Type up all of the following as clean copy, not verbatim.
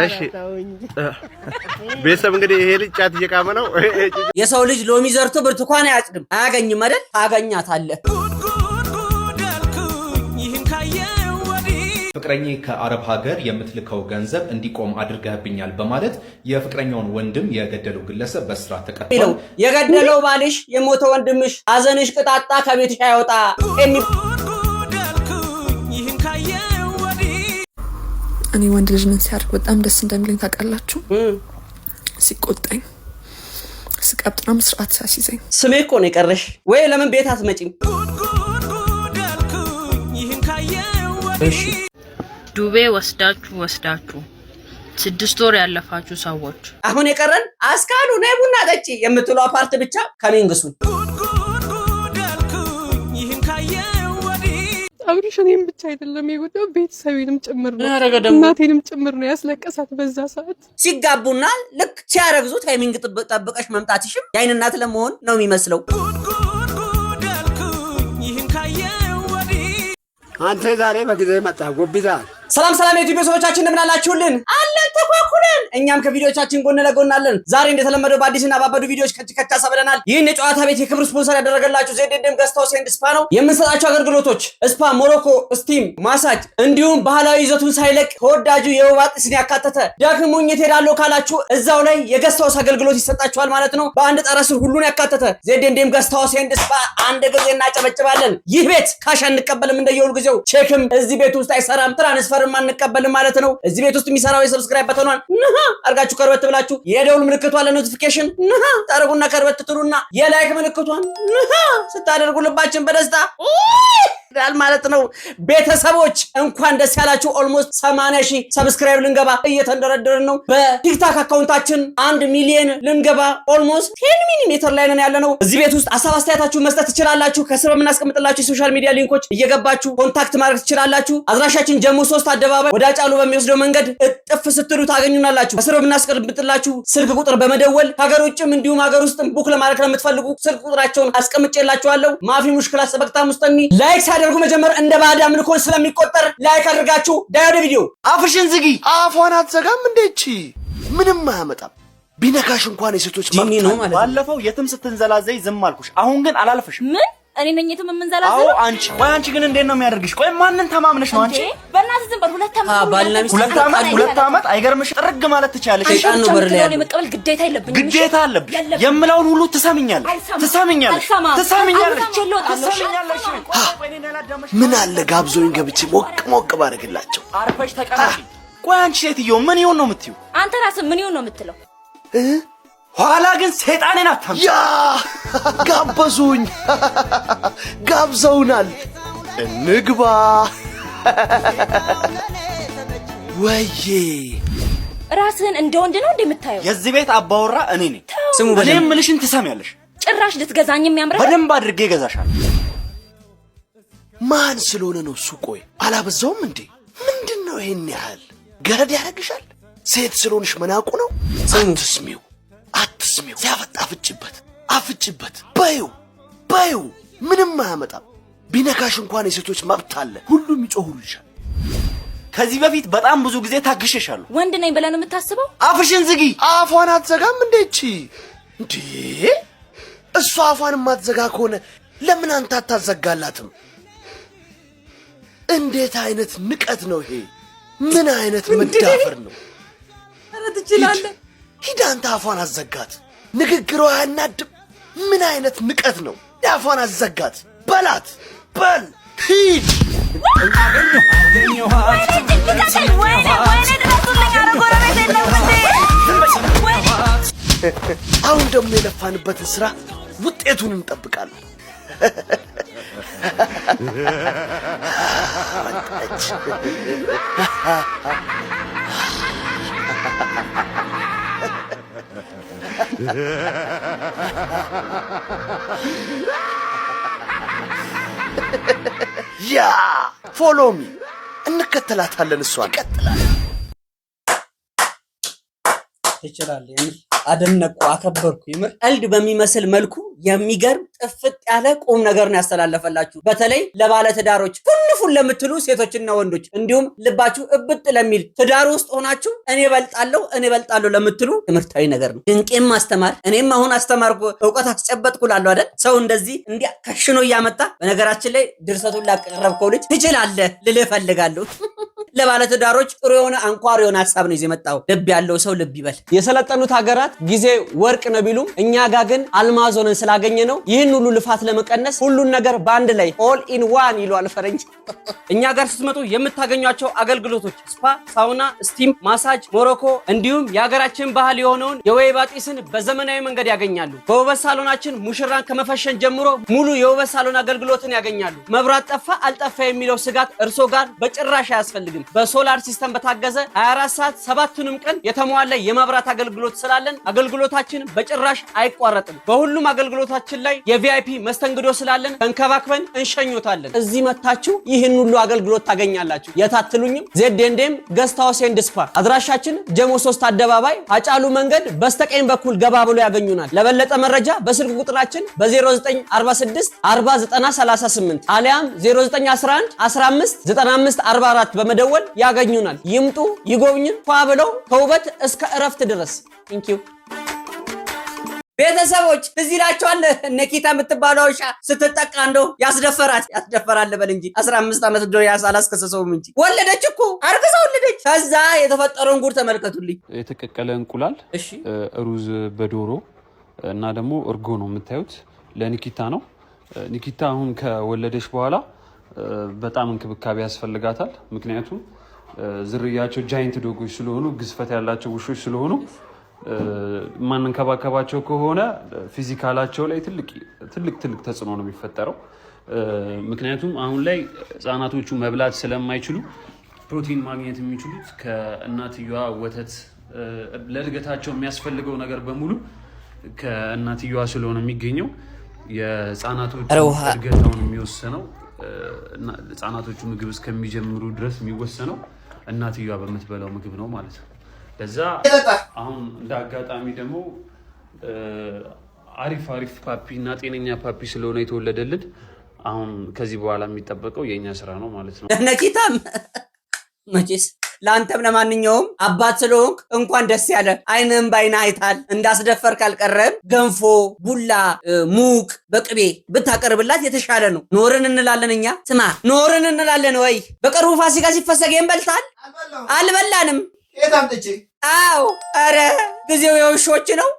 እሺ ቤተሰብ እንግዲህ ይሄ ልጅ ጫት እየቃመ ነው። የሰው ልጅ ሎሚ ዘርቶ ብርቱካን አያጭድም። አያገኝም አይደል? ታገኛታለህ። ፍቅረኛ ከአረብ ሀገር የምትልከው ገንዘብ እንዲቆም አድርገህብኛል በማለት የፍቅረኛውን ወንድም የገደለው ግለሰብ በእስራት ተቀጥቷል። የገደለው ባልሽ የሞተ ወንድምሽ አዘንሽ ቅጣጣ ከቤትሽ አይወጣ። እኔ ወንድ ልጅ ምን ሲያርግ በጣም ደስ እንደሚለኝ ታውቃላችሁ? ሲቆጣኝ፣ ሲቀብጥና መስራት ሲያሲዘኝ። ስሜ እኮ ነው የቀረሽ። ወይ ለምን ቤት አትመጪም? እሺ ዱቤ ወስዳችሁ 6 ወር ያለፋችሁ ሰዎች አሁን የቀረን አስካሉ ነይ ቡና ጠጪ የምትለው አፓርት ብቻ ከሚንግሱን አብሪሽኔም ብቻ አይደለም የጎዳው ቤተሰቤንም ጭምር ነው። እናቴንም ጭምር ነው ያስለቀሳት። በዛ ሰዓት ሲጋቡና ልክ ሲያረግዙ ታይሚንግ ጠብቀሽ መምጣትሽም የአይን እናት ለመሆን ነው የሚመስለው። አንተ ዛሬ በጊዜ መጣ ጎብዛል። ሰላም የዩቲዩብ ቤተሰቦቻችን እንደምን አላችሁልን? አለን ተኳኩለን። እኛም ከቪዲዮቻችን ጎን ለጎን አለን። ዛሬ እንደተለመደው በአዲስና ባበዱ ቪዲዮዎች ከቻ ሰብለናል። ይህን የጨዋታ ቤት የክብር ስፖንሰር ያደረገላችሁ ዜድድም ገስት ሃውስ ኤንድ ስፓ ነው። የምንሰጣቸው አገልግሎቶች ስፓ፣ ሞሮኮ፣ ስቲም፣ ማሳጅ እንዲሁም ባህላዊ ይዘቱን ሳይለቅ ተወዳጁ የወባ ጥስን ያካተተ ደክሞኝ እሄዳለሁ ካላችሁ እዛው ላይ የገስት ሃውስ አገልግሎት ይሰጣችኋል ማለት ነው። በአንድ ጣራ ስር ሁሉን ያካተተ ዜድድም ገስት ሃውስ ኤንድ ስፓ። አንድ ጊዜ እናጨበጭባለን። ይህ ቤት ካሽ አንቀበልም እንደየሁል ጊዜው። ቼክም እዚህ ቤት ውስጥ አይሰራም። ትራንስፈር ማንቀበል ማለት ነው። እዚህ ቤት ውስጥ የሚሰራው የሰብስክራይብ በተኗን አርጋችሁ ከርበት ብላችሁ የደውል ምልክቷን ለኖቲፊኬሽን ታረጉና ከርበት ትሉና የላይክ ምልክቷን ስታደርጉ ልባችን በደስታ ዳል ማለት ነው። ቤተሰቦች እንኳን ደስ ያላችሁ። ኦልሞስት 80,000 ሰብስክራይብ ልንገባ እየተንደረደርን ነው። በቲክታክ አካውንታችን 1 ሚሊዮን ልንገባ ኦልሞስት 10 ሚሊሜትር ላይ ነን ያለነው። እዚህ ቤት ውስጥ ሐሳብ አስተያየታችሁን መስጠት ትችላላችሁ። ከስር በምናስቀምጥላችሁ የሶሻል ሚዲያ ሊንኮች እየገባችሁ ኮንታክት ማድረግ ትችላላችሁ። አድራሻችን ጀሞ 3 አደባባይ ወደ አጫሉ በሚወስደው መንገድ እጥፍ ስትሉ ታገኙናላችሁ። ከስር በምናስቀምጥላችሁ ስልክ ቁጥር በመደወል ሀገር ውጭም እንዲሁም ሀገር ውስጥም ቡክ ለማድረግ ለምትፈልጉ ስልክ ቁጥራቸውን አስቀምጬላችኋለሁ። ማፊ ሙሽክላ ሰበክታ ሙስተኒ ላይክ አድርጉ። መጀመር እንደ ባዳ ምልኮ ስለሚቆጠር ላይክ አድርጋችሁ ዳያደ ቪዲዮ አፍሽን ዝጊ። አፏን አትዘጋም እንዴቺ? ምንም አያመጣም። ቢነካሽ እንኳን የሴቶች ጂኒ ነው ማለት። ባለፈው የትም ስትንዘላዘይ ዝም አልኩሽ። አሁን ግን አላልፍሽ። ምን እኔ ነኝ የትም የምንዘላዘው? አዎ አንቺ። ቆይ አንቺ ግን እንዴት ነው የሚያደርግሽ? ቆይ ማንን ተማምነሽ ነው አንቺ? በእናትህ ዝም በል። ሁለት ዓመት አይገርምሽ? ጥርግ ማለት ትቻለሽ። ሸይጣን ነው በር ላይ ያለው። የመቀበል ግዴታ የለብኝም። ግዴታ አለብሽ። የምለውን ሁሉ ትሰሚኛለሽ። ምን አለ ጋብዞኝ ገብቼ ሞቅ ባረግላቸው። አርፈሽ ተቀመጪ። ቆይ አንቺ ሴትዮ ምን ይሁን ነው የምትዩ? አንተ ራስህ ምን ይሁን ነው የምትለው? ኋላ ግን ሰይጣኔን አታም ያ ጋበዙኝ፣ ጋብዘውናል፣ እንግባ። ወይዬ ራስህን እንደ ወንድ ነው እንደምታየው? የዚህ ቤት አባወራ እኔ ነኝ። ስሙ በደም ምልሽን ትሰሚያለሽ። ጭራሽ ልትገዛኝ የሚያምረው? በደንብ አድርጌ ገዛሻለሁ። ማን ስለሆነ ነው እሱ? ቆይ አላበዛውም እንዴ? ምንድነው ይሄን ያህል ገረድ ያደርግሻል? ሴት ስለሆንሽ መናቁ ነው? አትስሚው። ሲያፈጥ አፍጭበት። በዩ ምንም አያመጣም። ቢነካሽ እንኳን የሴቶች መብት አለ። ሁሉም ይጮሁልሻል። ከዚህ በፊት በጣም ብዙ ጊዜ ታግሼሻለሁ። ወንድ ነኝ ብለህ ነው የምታስበው? አፍሽን ዝጊ። አፏን አትዘጋም እንዴቺ? እንዴ እሷ አፏን ማትዘጋ ከሆነ ለምን አንተ አታዘጋላትም? እንዴት አይነት ንቀት ነው ይሄ? ምን አይነት መዳፈር ነው? ኧረ ትችላለህ። ሂድ አንተ አፏን አዘጋት። ንግግሯ ያናድም። ምን አይነት ንቀት ነው? አፏን አዘጋት። በላት በል ሂድ። አሁን ደግሞ የለፋንበትን ስራ ውጤቱን እንጠብቃለን። ያ ፎሎሚ እንከተላታለን። እሷን ይችላል። አደነቁ፣ አከበርኩ። ይምር ቀልድ በሚመስል መልኩ የሚገርም ጥፍጥ ያለ ቁም ነገር ነው ያስተላለፈላችሁ። በተለይ ለባለ ትዳሮች ፉንፉን ለምትሉ ሴቶችና ወንዶች እንዲሁም ልባችሁ እብጥ ለሚል ትዳር ውስጥ ሆናችሁ እኔ እበልጣለሁ ለምትሉ ትምህርታዊ ነገር ነው። ድንቄም ማስተማር እኔም አሁን አስተማርኩ እውቀት አስጨበጥኩ ላሉ አይደል? ሰው እንደዚህ እንዲያ ከሽኖ እያመጣ በነገራችን ላይ ድርሰቱን ላቀረብከው ልጅ ትችላለህ ልልህ እፈልጋለሁ። ለባለ ትዳሮች ጥሩ የሆነ አንኳር የሆነ ሐሳብ ነው የመጣው። ልብ ያለው ሰው ልብ ይበል። የሰለጠኑት ሀገራት ጊዜ ወርቅ ነው ቢሉም እኛ ጋር ግን አልማዝ ሆነን ስላገኘ ነው ይህን ሁሉ ልፋት ለመቀነስ ሁሉን ነገር በአንድ ላይ ኦል ኢን ዋን ይሏል ፈረንጅ። እኛ ጋር ስትመጡ የምታገኟቸው አገልግሎቶች ስፓ፣ ሳውና፣ ስቲም፣ ማሳጅ፣ ሞሮኮ እንዲሁም የሀገራችን ባህል የሆነውን የወይባ ጢስን በዘመናዊ መንገድ ያገኛሉ። በውበት ሳሎናችን ሙሽራን ከመፈሸን ጀምሮ ሙሉ የውበት ሳሎን አገልግሎትን ያገኛሉ። መብራት ጠፋ አልጠፋ የሚለው ስጋት እርሶ ጋር በጭራሽ አያስፈልግም። በሶላር ሲስተም በታገዘ 24 ሰዓት 7ቱንም ቀን የተሟላ የማብራት አገልግሎት ስላለን አገልግሎታችን በጭራሽ አይቋረጥም። በሁሉም አገልግሎታችን ላይ የቪአይፒ መስተንግዶ ስላለን ተንከባክበን እንሸኞታለን። እዚህ መታችሁ ይህን ሁሉ አገልግሎት ታገኛላችሁ። የታትሉኝም ዜድኤንዴም ገስት ሃውስ ኤንድ ስፓ አድራሻችን ጀሞ 3 አደባባይ አጫሉ መንገድ በስተቀኝ በኩል ገባ ብሎ ያገኙናል። ለበለጠ መረጃ በስልክ ቁጥራችን በ0946 409038 አሊያም 0911 15 95 44 በመደወል ያገኙናል። ይምጡ፣ ይጎብኙን፣ ፏ ብለው ከውበት እስከ እረፍት ድረስ። ቴንኪው ቤተሰቦች። እዚህ ላቸዋል ነኪታ የምትባለው ውሻ ስትጠቃ እንደው ያስደፈራል በል እንጂ 15 ዓመት ዶ ያሳላስከሰሰውም እንጂ ወለደች እኮ አርግዛ ወለደች። ከዛ የተፈጠረውን ጉድ ተመልከቱልኝ። የተቀቀለ እንቁላል፣ እሺ፣ ሩዝ በዶሮ እና ደግሞ እርጎ ነው የምታዩት። ለኒኪታ ነው። ኒኪታ አሁን ከወለደች በኋላ በጣም እንክብካቤ ያስፈልጋታል። ምክንያቱም ዝርያቸው ጃይንት ዶጎች ስለሆኑ ግዝፈት ያላቸው ውሾች ስለሆኑ ማንንከባከባቸው ከሆነ ፊዚካላቸው ላይ ትልቅ ተጽዕኖ ነው የሚፈጠረው። ምክንያቱም አሁን ላይ ህጻናቶቹ መብላት ስለማይችሉ ፕሮቲን ማግኘት የሚችሉት ከእናትየዋ ወተት፣ ለእድገታቸው የሚያስፈልገው ነገር በሙሉ ከእናትየዋ ስለሆነ የሚገኘው የህጻናቶቹ እድገታውን የሚወሰነው ህጻናቶቹ ምግብ እስከሚጀምሩ ድረስ የሚወሰነው እናትየዋ በምትበላው ምግብ ነው ማለት ነው። ለዛ አሁን እንደ አጋጣሚ ደግሞ አሪፍ ፓፒ እና ጤነኛ ፓፒ ስለሆነ የተወለደልን አሁን ከዚህ በኋላ የሚጠበቀው የኛ ስራ ነው ማለት ነው። ነኪታም መቼስ ለአንተም ለማንኛውም አባት ስለሆንክ እንኳን ደስ ያለ። አይንህም ባይና አይታል። እንዳስደፈር ካልቀረም ገንፎ፣ ቡላ፣ ሙቅ በቅቤ ብታቀርብላት የተሻለ ነው። ኖርን እንላለን እኛ። ስማ ኖርን እንላለን ወይ? በቅርቡ ፋሲካ ሲፈሰግ በልታል? አልበላንም። አዎ፣ ኧረ ጊዜው የውሾች ነው።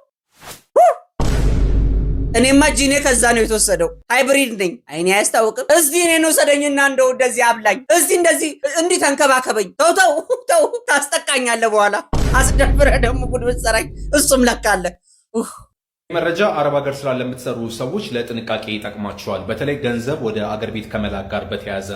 እኔማ ጂኔ ከዛ ነው የተወሰደው። ሃይብሪድ ነኝ። አይኔ አያስታውቅም። እስቲ እኔን ወሰደኝና እንደው እንደዚህ አብላኝ፣ እስቲ እንደዚህ እንዲህ ተንከባከበኝ። ተው ታስጠቃኛለህ። በኋላ አስደፍረህ ደግሞ ጉድ ብትሰራኝ እሱም ለካለ። መረጃ አረብ ሀገር ስራ ለምትሰሩ ሰዎች ለጥንቃቄ ይጠቅማቸዋል። በተለይ ገንዘብ ወደ አገር ቤት ከመላክ ጋር በተያያዘ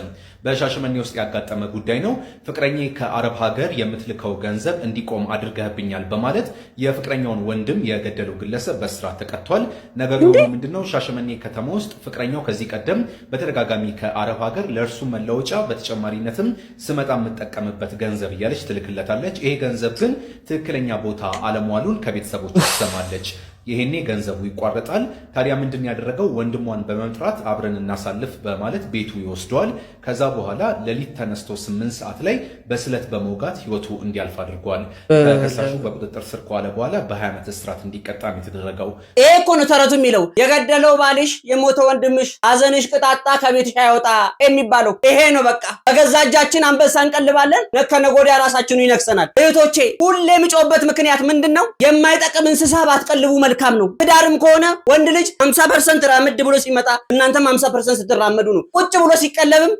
በሻሸመኔ ውስጥ ያጋጠመ ጉዳይ ነው። ፍቅረኛ ከአረብ ሀገር የምትልከው ገንዘብ እንዲቆም አድርገህብኛል በማለት የፍቅረኛውን ወንድም የገደለው ግለሰብ በእስራት ተቀጥቷል። ነገሩ ምንድነው? ሻሸመኔ ከተማ ውስጥ ፍቅረኛው ከዚህ ቀደም በተደጋጋሚ ከአረብ ሀገር ለእርሱ መለወጫ በተጨማሪነትም ስመጣ የምጠቀምበት ገንዘብ እያለች ትልክለታለች። ይሄ ገንዘብ ግን ትክክለኛ ቦታ አለሟሉን ከቤተሰቦች ትሰማለች። ይሄኔ ገንዘቡ ይቋረጣል። ታዲያ ምንድን ያደረገው? ወንድሟን በመጥራት አብረን እናሳልፍ በማለት ቤቱ ይወስደዋል። ከዛ በኋላ ሌሊት ተነስቶ 8 ሰዓት ላይ በስለት በመውጋት ህይወቱ እንዲያልፍ አድርጓል። ተከሳሹ በቁጥጥር ስር ከዋለ በኋላ በ20 ዓመት እስራት እንዲቀጣ ነው የተደረገው። ይሄ እኮ ነው ተረቱ የሚለው። የገደለው ባልሽ የሞተ ወንድምሽ ሐዘንሽ ቅጣጣ ከቤትሽ አይወጣ የሚባለው ይሄ ነው። በቃ በገዛ እጃችን አንበሳ እንቀልባለን፣ ከነገ ወዲያ ራሳችንን ይነክሰናል። እህቶቼ ሁሌ የሚጮህበት ምክንያት ምንድን ነው? የማይጠቅም እንስሳ ባትቀልቡ መልካም ነው። ትዳርም ከሆነ ወንድ ልጅ 50% ራመድ ብሎ ሲመጣ እናንተም 50% ስትራመዱ ነው። ቁጭ ብሎ ሲቀለብም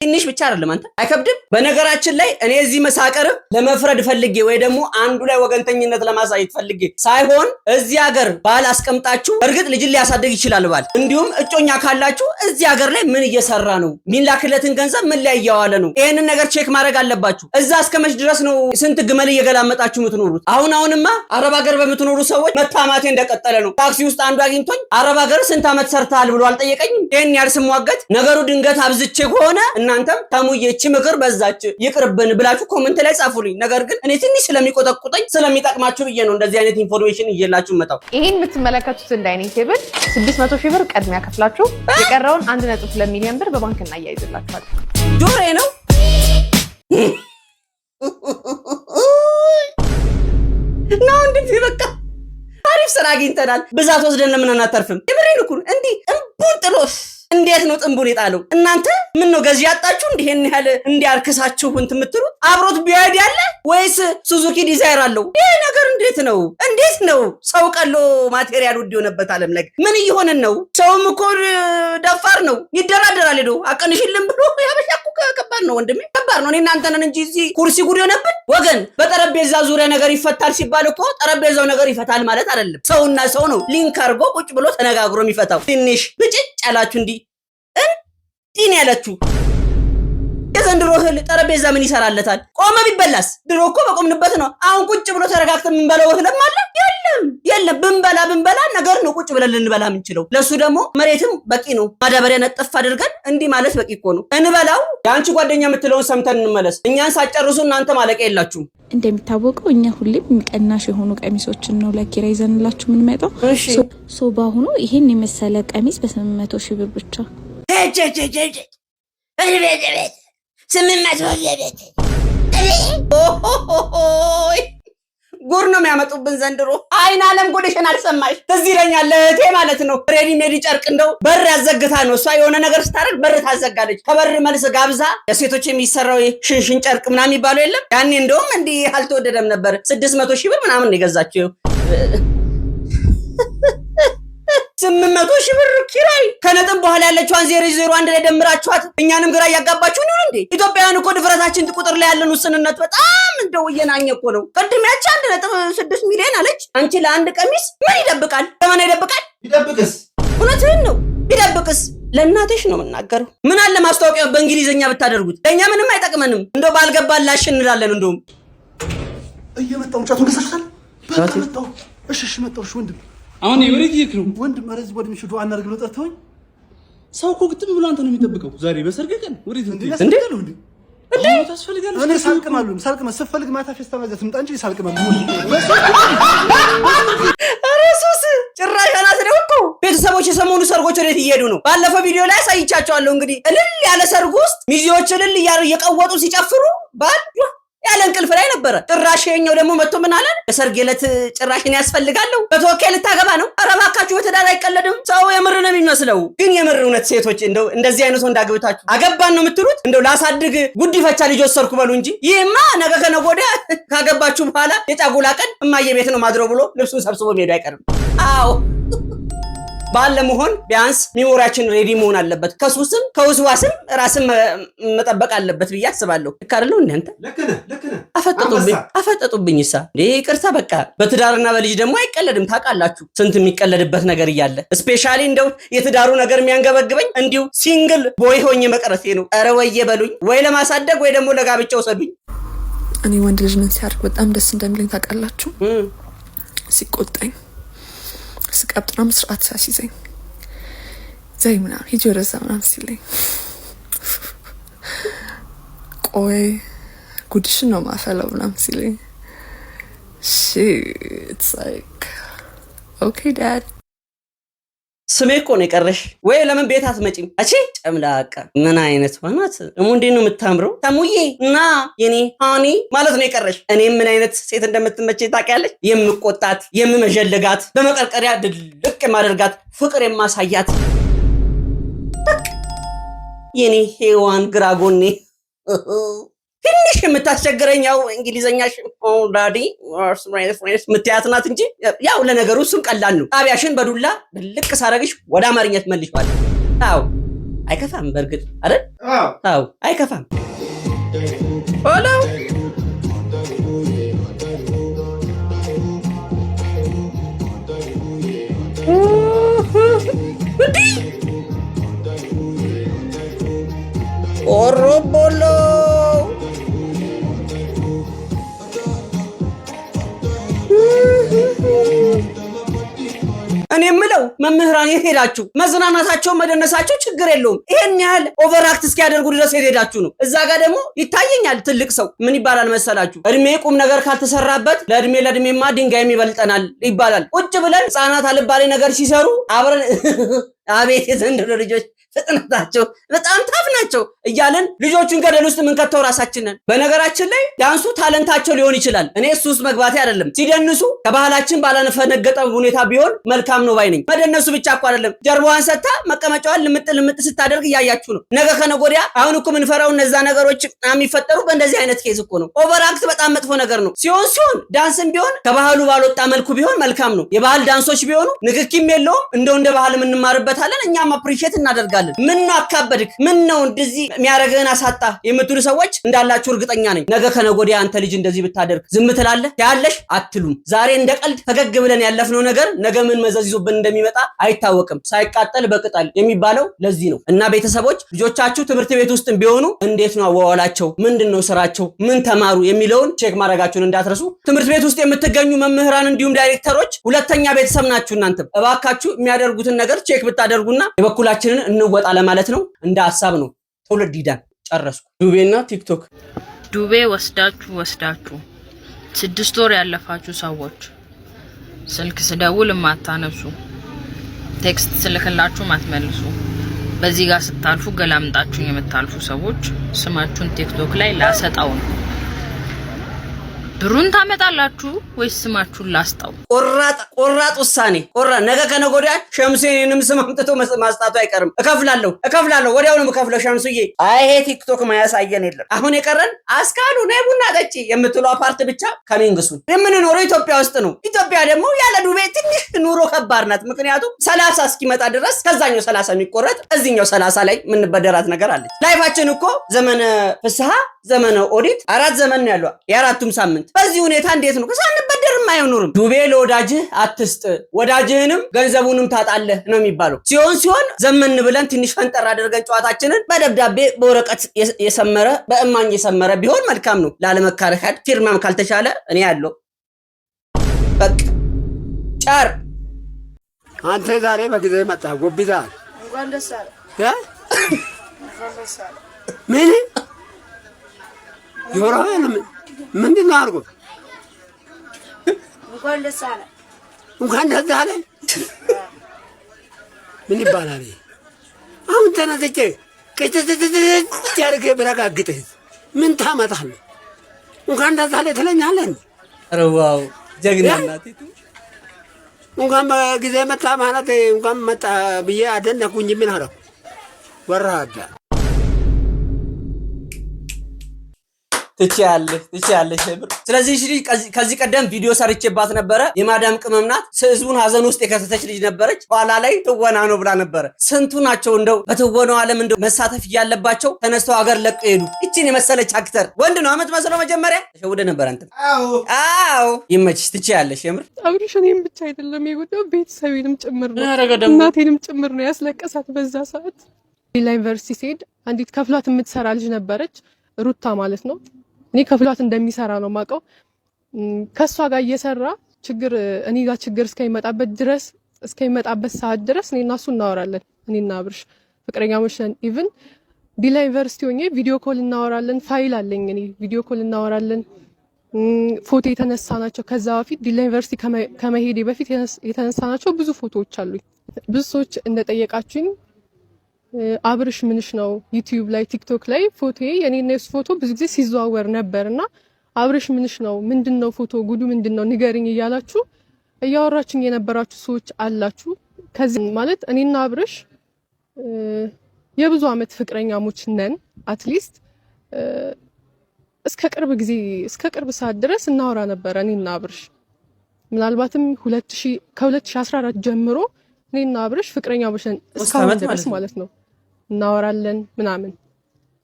ትንሽ ብቻ አይደለም። አንተ አይከብድም? በነገራችን ላይ እኔ እዚህ መሳቀር ለመፍረድ ፈልጌ ወይ ደግሞ አንዱ ላይ ወገንተኝነት ለማሳየት ፈልጌ ሳይሆን እዚህ ሀገር ባል አስቀምጣችሁ እርግጥ ልጅ ሊያሳድግ ይችላል ባል። እንዲሁም እጮኛ ካላችሁ እዚህ ሀገር ላይ ምን እየሰራ ነው? ሚላክለትን ገንዘብ ምን ላይ እያዋለ ነው? ይሄንን ነገር ቼክ ማድረግ አለባችሁ። እዛ እስከመች ድረስ ነው ስንት ግመል እየገላመጣችሁ የምትኖሩት? አሁንማ አረብ ሀገር በምትኖሩ ሰዎች መታማቴን እንደቀጠለ ነው። ታክሲ ውስጥ አንዱ አግኝቶኝ አረብ ሀገር ስንት ዓመት ሰርተሃል ብሎ አልጠየቀኝም። ይሄን ያህል ስሟገት ነገሩ ድንገት አብዝቼ ከሆነ እናንተም ተሙዬች ምክር በዛች ይቅርብን ብላችሁ ኮሜንት ላይ ጻፉልኝ። ነገር ግን እኔ ትንሽ ስለሚቆጠቁጠኝ ስለሚጠቅማችሁ ብዬ ነው እንደዚህ አይነት ኢንፎርሜሽን ይዤላችሁ መጣው። ይሄን የምትመለከቱትን ዳይኒንግ ቴብል 600 ሺህ ብር ቀድሚያ ከፍላችሁ የቀረውን 1.2 ሚሊዮን ብር በባንክ እናያይዝላችኋል። ጆሬ ነው ነው እንዴ? በቃ አሪፍ ስራ አግኝተናል። ብዛት ወስደን ለምን አናተርፍም? የምሬን እኮ እንዲህ ጥንቡን ጥሎስ እንዴት ነው ጥንቡን የጣለው? እናንተ ምን ነው ገዢ ያጣችሁ? እንዲህን ያህል እንዲያርክሳችሁ እንትን የምትሉት አብሮት ቢያድ ያለ ወይስ ሱዙኪ ዲዛይር አለው? ይሄ ነገር እንዴት ነው? እንዴት ነው ሰው ቀሎ ማቴሪያል ውድ የሆነበት ዓለም ላይ ምን እየሆነን ነው? ሰውም እኮ ደፋር ነው፣ ይደራደራል። ሄዶ አቀንሽልም ብሎ ያበሻ እኮ ከባድ ነው ወንድሜ፣ ከባድ ነው። እኔ እናንተ ነን እንጂ እዚህ ኩርሲ ጉድ የሆነብን ወገን። በጠረጴዛ ዙሪያ ነገር ይፈታል ሲባል እኮ ጠረጴዛው ነገር ይፈታል ማለት አይደለም። ሰውና ሰው ነው ሊንክ አድርጎ ቁጭ ብሎ ተነጋግሮ የሚፈታው። ትንሽ ብጭጭ ያላችሁ እንዲህ ያላችሁ የዘንድሮ እህል ጠረጴዛ ምን ይሰራለታል? ቆመ ቢበላስ? ድሮ እኮ በቆምንበት ነው። አሁን ቁጭ ብሎ ተረጋግተን የምንበላው እህልም አለ? የለም። ብንበላ ነገር ነው ቁጭ ብለን ልንበላ የምንችለው። ለሱ ደግሞ መሬትም በቂ ነው። ማዳበሪያ ነጠፍ አድርገን እንዲህ ማለት በቂ እኮ ነው። እንበላው። የአንቺ ጓደኛ የምትለውን ሰምተን እንመለስ። እኛን ሳጨርሱ እናንተ ማለቂያ የላችሁም። እንደሚታወቀው እኛ ሁሌም ቀናሽ የሆኑ ቀሚሶችን ነው ለኪራይ ይዘንላችሁ የምንመጣው። ሶ በአሁኑ ይሄን የመሰለ ቀሚስ በ800 ሺህ ብር ብቻ 800 ጉር ነው የሚያመጡብን ዘንድሮ። አይን አለም ጉድሽን አልሰማሽ? ትዝ ይለኛል እህቴ ማለት ነው ሬዲ ሜዲ ጨርቅ እንደው በር ያዘግታ ነው እሷ የሆነ ነገር ስታደርግ በር ታዘጋለች። ከበር መልስ ጋብዛ ለሴቶች የሚሰራው ሽንሽን ጨርቅ ምናምን የሚባለው የለም ያኔ እንደውም እንዲህ አልተወደደም ነበር። 600 ሺህ ብር ምናምን ነው የገዛችው። 800 ሺህ ብር ኪራይ ከነጥብ በኋላ ያለችዋን 001 ላይ ደምራችኋት እኛንም ግራ እያጋባችሁ ነው እንዴ? ኢትዮጵያውያን እኮ ድፍረታችን ቁጥር ላይ ያለን ውስንነት በጣም እንደው እየናኘ እኮ ነው። ቅድም ያቺ 1.6 ሚሊዮን አለች። አንቺ ለአንድ ቀሚስ ምን ይደብቃል? ለማን ይደብቃል? ይደብቅስ? እውነትህን ነው። ይደብቅስ? ለእናትሽ ነው የምናገረው። ምን አለ ማስታወቂያው በእንግሊዝኛ ብታደርጉት? ለእኛ ምንም አይጠቅመንም። እንደው ባልገባን ላሽ እንላለን። እንደውም እየመጣሁ ጫቱን ገሳሽታል። በቃ መጣሁ። እሺ መጣሁ። ወንድም አሁን የወሬት ይክ ነው ወንድም ረዝ ወደ ምሽቱ አናርግ ነው ጠርተውኝ። ሰው እኮ ግጥም ብሎ አንተ ነው የሚጠብቀው። ዛሬ በሰርግ ቀን ወሬት እንዴ እኔ ሳልቅማሉ ስፈልግ ማታ ፌስታ ማዘት ምጣ እንጂ ሳልቅማሉ። ኧረ ሱስ ጭራሽ አናስደው እኮ ቤተሰቦች የሰሞኑ ሰርጎች ወዴት እየሄዱ ነው? ባለፈው ቪዲዮ ላይ አሳይቻቸዋለሁ። እንግዲህ እልል ያለ ሰርግ ውስጥ ሚዜዎች እልል እየቀወጡ ሲጨፍሩ ባል ያለ እንቅልፍ ላይ ነበረ። ጭራሽ የኛው ደግሞ መጥቶ ምን አለን? በሰርግ ዕለት ጭራሽ እኔ ያስፈልጋለሁ በተወካይ ልታገባ ነው። ኧረ እባካችሁ በትዳር አይቀለድም። ሰው የምር ነው የሚመስለው። ግን የምር እውነት ሴቶች እንደው እንደዚህ አይነት ወንድ አግብታችሁ አገባን ነው የምትሉት? እንደው ላሳድግ ጉዲፈቻ ልጅ ወሰድኩ በሉ እንጂ ይሄማ ነገ ከነገ ወዲያ ካገባችሁ በኋላ የጫጉላ ቀን እማዬ ቤት ነው ማድረው ብሎ ልብሱን ሰብስቦ መሄዱ አይቀርም። አዎ ባለ መሆን ቢያንስ ሚሞሪያችን ሬዲ መሆን አለበት። ከሱስም ከውስዋስም ራስን መጠበቅ አለበት ብዬ አስባለሁ። ልክ አይደለው? እናንተ አፈጠጡብኝ ሳ ይቅርታ። በቃ በትዳርና በልጅ ደግሞ አይቀለድም። ታውቃላችሁ ስንት የሚቀለድበት ነገር እያለ ስፔሻሊ እንደው የትዳሩ ነገር የሚያንገበግበኝ እንዲሁ ሲንግል ቦይ ሆኜ መቅረቴ ነው። ኧረ ወየ በሉኝ፣ ወይ ለማሳደግ ወይ ደግሞ ለጋብቻ ወሰዱኝ። እኔ ወንድ ልጅ ምን ሲያደርግ በጣም ደስ እንደሚለኝ ታውቃላችሁ? ሲቆጣኝ ስቀብጥና መስራት ሳሲዘኝ ዘይ ምናምን ሂጂ ወደዛ ምናምን ሲለኝ ቆይ ጉድሽን ነው ማፈለው ምናምን ሲለኝ it's like okay dad ስሜ እኮ ነው የቀረሽ። ወይ ለምን ቤት አትመጪም? አቺ ጨምላቃ ምን አይነት ሆናት እሙ እንዴ ነው የምታምረው? ተሙዬ እና የኔ ሃኒ ማለት ነው የቀረሽ። እኔ ምን አይነት ሴት እንደምትመቸኝ ታውቂያለሽ? የምቆጣት፣ የምመዠልጋት፣ በመቀርቀሪያ ድልቅ የማደርጋት፣ ፍቅር የማሳያት የኔ ሄዋን ግራጎኔ ትንሽ የምታስቸግረኛው እንግሊዘኛሽ ዳዲ ምትያት ናት እንጂ ያው ለነገሩ እሱም ቀላል ነው። ጣቢያሽን በዱላ ልቅ ሳረግሽ ወደ አማርኛ ትመልሽዋል። አዎ አይከፋም። በርግጥ አይደል? አዎ አይከፋም። ኦሎ ኦሮቦሎ እኔ የምለው መምህራን የት ሄዳችሁ? መዝናናታቸው መደነሳቸው ችግር የለውም። ይሄን ያህል ኦቨርአክት እስኪያደርጉ ድረስ የት ሄዳችሁ ነው? እዛ ጋር ደግሞ ይታየኛል ትልቅ ሰው ምን ይባላል መሰላችሁ? እድሜ ቁም ነገር ካልተሰራበት ለእድሜማ ድንጋይም ይበልጠናል ይባላል። ቁጭ ብለን ህፃናት አልባሌ ነገር ሲሰሩ አብረን አቤት የዘንድሮ ልጆች ፍጥነታቸው በጣም ታፍ ናቸው እያለን ልጆቹን ገደል ውስጥ የምንከተው ራሳችንን። በነገራችን ላይ ዳንሱ ታለንታቸው ሊሆን ይችላል። እኔ እሱ ውስጥ መግባቴ አይደለም። ሲደንሱ ከባህላችን ባላነፈነገጠ ሁኔታ ቢሆን መልካም ነው ባይ ነኝ። መደነሱ ብቻ እኮ አይደለም፣ ጀርባዋን ሰታ መቀመጫዋን ልምጥ ስታደርግ እያያችሁ ነው። ነገ ከነገ ወዲያ አሁን እኮ የምንፈራው እነዛ ነገሮች የሚፈጠሩ በእንደዚህ አይነት ኬዝ እኮ ነው። ኦቨርአክት በጣም መጥፎ ነገር ነው። ሲሆን ዳንስም ቢሆን ከባህሉ ባልወጣ መልኩ ቢሆን መልካም ነው። የባህል ዳንሶች ቢሆኑ ንክኪም የለውም። እንደ ባህል እንማርበታለን፣ እኛም አፕሪሺየት እናደርጋለን። ምን ነው አካበድክ? ምን ነው እንደዚህ የሚያረጋግን አሳጣ የምትሉ ሰዎች እንዳላችሁ እርግጠኛ ነኝ። ነገ ከነገ ወዲያ አንተ ልጅ እንደዚህ ብታደርግ ዝም ትላለህ ያለሽ አትሉም። ዛሬ እንደ ቀልድ ፈገግ ብለን ያለፍነው ነገር ነገ ምን መዘዝ ይዞብን እንደሚመጣ አይታወቅም። ሳይቃጠል በቅጠል የሚባለው ለዚህ ነው። እና ቤተሰቦች ልጆቻችሁ ትምህርት ቤት ውስጥ ቢሆኑ እንዴት ነው አዋዋላቸው፣ ምንድነው ስራቸው፣ ምን ተማሩ የሚለውን ቼክ ማድረጋችሁን እንዳትረሱ። ትምህርት ቤት ውስጥ የምትገኙ መምህራን እንዲሁም ዳይሬክተሮች ሁለተኛ ቤተሰብ ናችሁ። እናንተም እባካችሁ የሚያደርጉትን ነገር ቼክ ብታደርጉና የበኩላችንን እንወጣ ለማለት ነው። እንደ ሐሳብ ነው። ትውልድ ይዳን። ጨረስኩ። ዱቤና ቲክቶክ ዱቤ ወስዳችሁ 6 ወር ያለፋችሁ ሰዎች ስልክ ስደውል ማታነሱ፣ ቴክስት ስልክላችሁ ማትመልሱ፣ በዚህ ጋር ስታልፉ ገላምጣችሁ የምታልፉ ሰዎች ስማችሁን ቲክቶክ ላይ ላሰጣው ነው። ብሩን ታመጣላችሁ ወይስ ስማችሁን ላስጣው? ቆራጥ ውሳኔ። ነገ ከነገ ወዲያ ሸምሱዬንም ስም አምጥቶ ማስጣቱ አይቀርም። እከፍላለሁ ወዲያው ነው የምከፍለው። ሸምሱዬ ይሄ ቲክቶክ ማያሳየን የለም። አሁን የቀረን አስካሉ ነይ ቡና ጠጪ የምትለው አፓርት ብቻ ከሚንግሱን። የምንኖረው ኢትዮጵያ ውስጥ ነው። ኢትዮጵያ ደግሞ ያለ ዱቤ ትንሽ ኑሮ ከባድ ናት። ምክንያቱም 30 እስኪመጣ ድረስ ከዛኛው 30 የሚቆረጥ እዚህኛው 30 ላይ የምንበደራት ነገር አለች። ላይፋችን እኮ ዘመነ ፍስሐ ዘመነ ኦዲት 4 ዘመን ነው ያለው፣ የአራቱም ሳምንት። በዚህ ሁኔታ እንዴት ነው ከሳንበደርም አይኖርም። ዱቤ ለወዳጅህ አትስጥ ወዳጅህንም ገንዘቡንም ታጣለህ ነው የሚባለው። ሲሆን ዘመን ብለን ትንሽ ፈንጠር አድርገን ጨዋታችንን በደብዳቤ በወረቀት የሰመረ በእማኝ የሰመረ ቢሆን መልካም ነው። ላለመካረካድ ፊርማም ካልተቻለ እኔ ያለው በቃ ጫር። አንተ ዛሬ በጊዜ መጣ ጎብዛል። እንኳን ደስ አለ ምን ዮራን ምንድን ነው አድርጎ እንኳን ደስ አለ ምን ይባላል? አሁን ተነስቼ ያርገ ብረጋግጥህ ምን ታመጣለህ? እንኳን ደስ አለ ትለኛለህ? ኧረ ዋው ጀግና እናቴቱ እንኳን በጊዜ መጣ ማለት እንኳን መጣ ብዬ አደነኩኝ። ምን አደረኩ? ወራዳ ትችያለሽ። ስለዚህ ከዚህ ቀደም ቪዲዮ ሰርቼባት ነበረ። የማዳም ቅመም ናት። ህዝቡን ሀዘን ውስጥ የከተተች ልጅ ነበረች። ኋላ ላይ ትወና ነው ብላ ነበረ። ስንቱ ናቸው እንደው በትወናው ዓለም እንደው መሳተፍ እያለባቸው ተነስተው ሀገር ለቀው ሄዱ። እቺን የመሰለች አክተር ወንድ ነው የምትመስለው። መጀመሪያ ተሸውደ ነበር አንተ። አዎ ይመችሽ። ትችያለሽ። የምር አብርሽ እኔም ብቻ አይደለም የጎዳው ቤተሰቤንም ጭምር ነው፣ እናቴንም ጭምር ነው ያስለቀሳት። በዛ ሰዓት ዩኒቨርሲቲ ሲሄድ አንዲት ከፍሏት የምትሰራ ልጅ ነበረች፣ ሩታ ማለት ነው። እኔ ከፍሏት እንደሚሰራ ነው ማቀው። ከሷ ጋር እየሰራ እኔ ጋር ችግር እስከሚመጣበት ሰዓት ድረስ እኔና እሱ እናወራለን። እኔና አብርሽ ፍቅረኛሞች ነን። ኢቭን ዲላ ዩኒቨርሲቲ ሆኜ ቪዲዮ ኮል እናወራለን። ፋይል አለኝ እኔ ቪዲዮ ኮል እናወራለን። ፎቶ የተነሳናቸው ከዛ በፊት ዲላ ዩኒቨርሲቲ ከመሄዴ በፊት የተነሳናቸው ብዙ ፎቶዎች አሉኝ። ብዙ ሰዎች እንደጠየቃችሁኝ አብርሽ ምንሽ ነው ዩቲዩብ ላይ ቲክቶክ ላይ ፎቶ የኔና የሱ ፎቶ ብዙ ጊዜ ሲዘዋወር ነበርና አብርሽ ምንሽ ነው ምንድነው ፎቶ ጉዱ ምንድነው ንገሪኝ እያላችሁ እያወራችሁኝ የነበራችሁ ሰዎች አላችሁ። ከዚህ ማለት እኔና አብርሽ የብዙ አመት ፍቅረኛሞች ነን። አትሊስት እስከ ቅርብ ሰዓት ድረስ እናወራ ነበር እኔና አብርሽ። ምናልባትም ከ2014 ጀምሮ እኔና አብርሽ ፍቅረኛሞች ነን እስካሁን ድረስ ማለት ነው። እናወራለን ምናምን።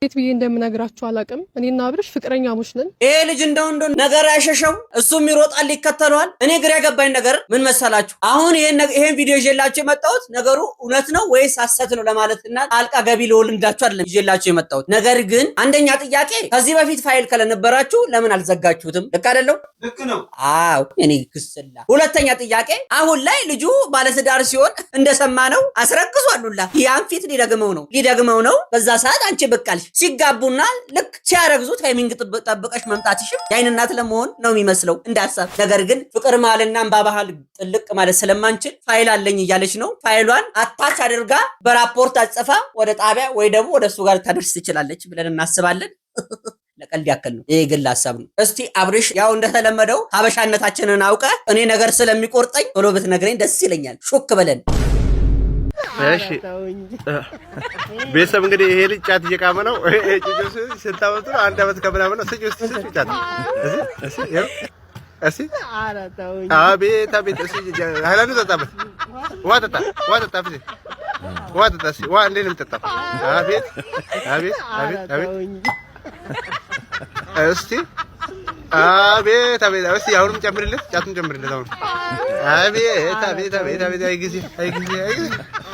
ቤት ብዬ እንደምነግራችሁ አላቅም። እኔና አብርሽ ፍቅረኛሞች ነን። ይሄ ልጅ እንደው ነገር ያሸሸው እሱም ይሮጣል ይከተለዋል። እኔ ግራ ያገባኝ ነገር ምን መሰላችሁ? አሁን ይሄን ቪዲዮ ይዤላችሁ የመጣሁት ነገሩ እውነት ነው ወይስ ሐሰት ነው ለማለትና ጣልቃ ገቢ ልወልዳችሁ አይደለም ይዤላችሁ የመጣሁት። ነገር ግን አንደኛ ጥያቄ ከዚህ በፊት ፋይል ከለነበራችሁ ለምን አልዘጋችሁትም? ልክ አይደለም? ልክ ነው። አዎ እኔ ክስላ። ሁለተኛ ጥያቄ አሁን ላይ ልጁ ባለትዳር ሲሆን እንደሰማነው አስረግዟሉላ። ያን ፊት ሊደግመው ነው። በዛ ሰዓት አንቺ በቃልሽ ሲጋቡና ልክ ሲያረግዙ ታይሚንግ ጠብቀሽ መምጣትሽ የዓይን እናት ለመሆን ነው የሚመስለው እንዳሳብ። ነገር ግን ፍቅር ማለትና ባባሃል ጥልቅ ማለት ስለማንችል ፋይል አለኝ እያለች ነው። ፋይሏን አታች አድርጋ በራፖርት አጽፋ ወደ ጣቢያ ወይ ደግሞ ወደሱ ጋር ታደርስ ትችላለች ብለን እናስባለን። ለቀልድ ያክል ነው። ይሄ ግል ሐሳብ ነው። እስቲ አብርሽ ያው እንደተለመደው ሀበሻነታችንን አውቀ እኔ ነገር ስለሚቆርጠኝ ቶሎ ብትነግረኝ ደስ ይለኛል። ሹክ በለን። እሺ ቤተሰብ እንግዲህ ይሄ ልጅ ጫት እየቃመ ነው። ጭጭስ ስንት ዓመቱ ነው? 1 ዓመት ከምናምን ነው። ስጭ ጫት እሺ አቤት አቤት። እሺ ሃይላንዱ ጠጣበት። ውሃ ጠጣ ፍዜ ውሃ ጠጣ። እሺ ውሃ እንዴት ነው የምጠጣው? አቤት አቤት አቤት አቤት። እስቲ አቤት አቤት። እስቲ አሁንም ጨምርለት፣ ጫቱን ጨምርለት አሁን። አቤት አቤት አቤት አቤት። አይ ጊዜ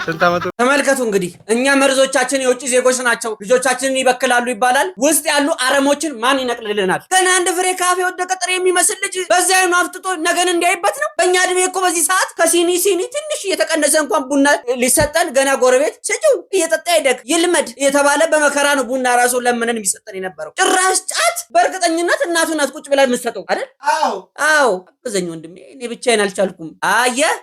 ስንት ዓመቱ። ተመልከቱ እንግዲህ እኛ መርዞቻችን የውጭ ዜጎች ናቸው፣ ልጆቻችንን ይበክላሉ ይባላል። ውስጥ ያሉ አረሞችን ማን ይነቅልልናል? ገና አንድ ፍሬ ካፌ ወደቀ ጥሬ የሚመስል ልጅ በዛ አይኑ አፍጥጦ ነገን እንዲያይበት ነው። በእኛ እድሜ እኮ በዚህ ሰዓት ከሲኒ ትንሽ እየተቀነሰ እንኳን ቡና ሊሰጠን ገና ጎረቤት ስጪው እየጠጣ ይደግ ይልመድ እየተባለ በመከራ ነው ቡና ራሱ ለምንን የሚሰጠን የነበረው። ጭራሽ ጫት በእርግጠኝነት እናቱ ናት ቁጭ ብላ የምትሰጠው አይደል? አዎ በዘኝ ወንድሜ እኔ ብቻዬን አልቻልኩም። አየህ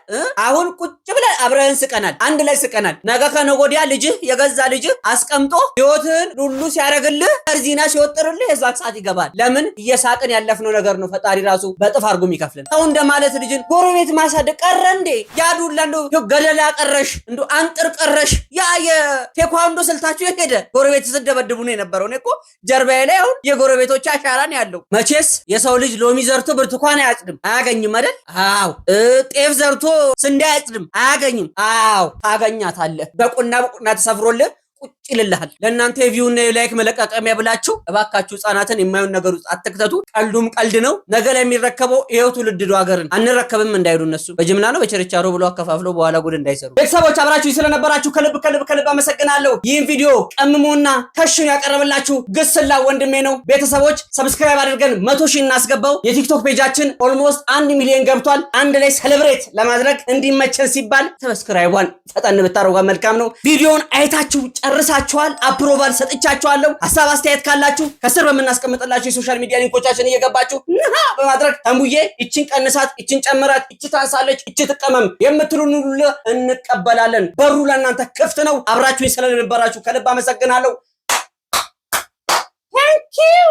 አሁን ቁጭ ብለን አብረን ስቀናል፣ አንድ ላይ ስቀናል። ነገ ከነገ ወዲያ ልጅህ የገዛ ልጅህ አስቀምጦ ህይወትህን ሁሉ ሲያደርግልህ እርዚና ሲወጥርልህ የዛ ሰዓት ይገባል። ለምን እየሳቅን ያለፍነው ነገር ነው ፈጣሪ ራሱ በጥፍ አድርጎ የሚከፍልን። አሁን እንደማለት ልጅን ጎረቤት ማሳደግ ቀረ እንዴ? ያዱላ እንደው ገደላ ቀረሽ እንዶ አንጥር ቀረሽ። ያ የቴኳንዶ ስልታችሁ የሄደ ጎረቤት ስደበድቡ ነው የነበረው። እኔ እኮ ጀርባዬ ላይ አሁን የጎረቤቶች አሻራ ነው ያለው። መቼስ የሰው ልጅ ሎሚ ዘርቶ ብርቱካን አያጭድም አያገኝም አይደል? አዎ ጤፍ ዘርቶ ስንዴ አያጭድም አያገኝም። አዎ ታገኛታለህ። በቁና ተሰፍሮልህ ቁጭ ይልልሃል። ለእናንተ የቪውና የላይክ መለቃቀሚያ ብላችሁ እባካችሁ ህጻናትን የማዩን ነገር ውስጥ አትክተቱ። ቀልዱም ቀልድ ነው። ነገ ላይ የሚረከበው ይሄው ትውልድ ነው። ሀገርን አንረከብም እንዳይሉ እነሱ በጅምላ ነው በቸርቻሮ ብሎ አከፋፍለው በኋላ ጉድ እንዳይሰሩ። ቤተሰቦች አብራችሁ ስለነበራችሁ ከልብ አመሰግናለሁ። ይህን ቪዲዮ ቀምሞና ከሽኑ ያቀረበላችሁ ግስላ ወንድሜ ነው። ቤተሰቦች ሰብስክራይብ አድርገን 100,000 እናስገባው። የቲክቶክ ፔጃችን ኦልሞስት 1 ሚሊዮን ገብቷል። አንድ ላይ ሴሌብሬት ለማድረግ እንዲመቸን ሲባል ሰብስክራይቧን ፈጠን ብታረጓ መልካም ነው። ቪዲዮውን አይታችሁ ጨርሳችኋል። አፕሮቫል ሰጥቻችኋለሁ። ሀሳብ አስተያየት ካላችሁ ከስር በምናስቀምጥላችሁ የሶሻል ሚዲያ ሊንኮቻችን እየገባችሁ በማድረግ ተንቡዬ ይችን ቀንሳት፣ ይችን ጨምራት፣ ይች ታንሳለች፣ ይች ትቀመም የምትሉን ሁሉ እንቀበላለን። በሩ ለእናንተ ክፍት ነው። አብራችሁኝ ስለነበራችሁ ከልብ አመሰግናለሁ። ታንኪዩ